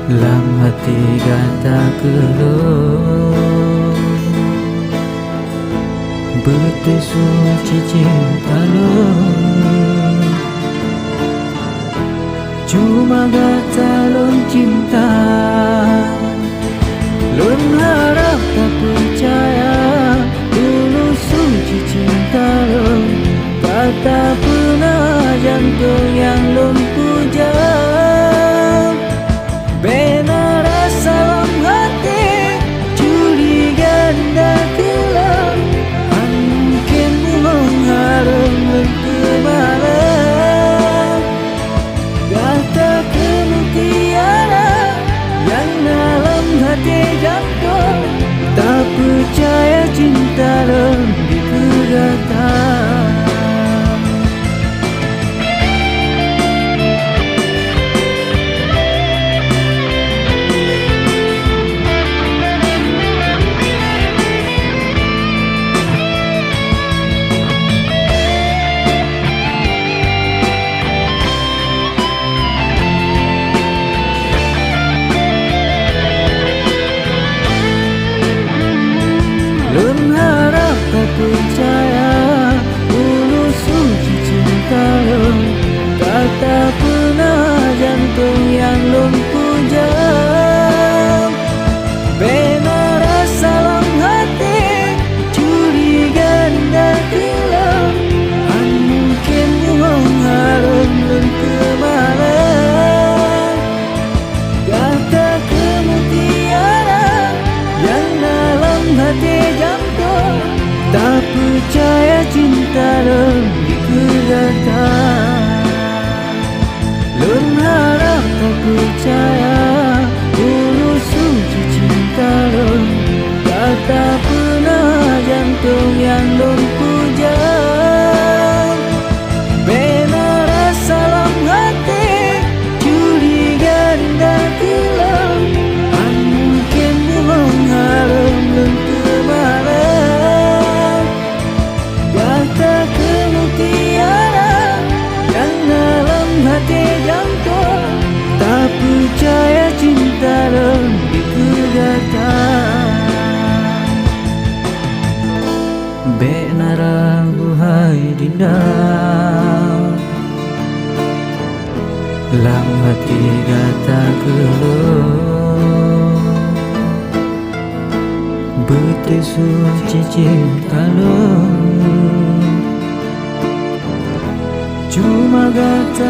Lam hati gata keluh betul suci cinta lo, cuma gata lon cinta, lon harap tak percaya dulu suci cinta lo, kata pernah jantung yang lon puja. Benar rasa dalam hati curiga dan kelam, mungkin bohong harum berkemalam. Kata kemutiara yang dalam hati jantung, tak percaya cinta lebih kegata. Lun harap tak percaya dulu suci cinta lo, kata pernah jantung yang lun puja. Benar rasa dalam hati curiga dan kelam, mungkin bohong harum lun kemalam. Kata kemutiara yang dalam hati jantung, tak percaya cinta lebih kegata. Lun harap tak percaya dulu suci cinta lo, kata pernah jantung yang lun puja. Benar rasa dalam hati curiga dan kelam, mungkin bohong harum lun kemalam. Kata kemutiara yang dalam hati jantung, tak percaya cinta lebih kegata. Benar buhai dinda, lam hati gata keluh betul suci cinta lo, cuma gata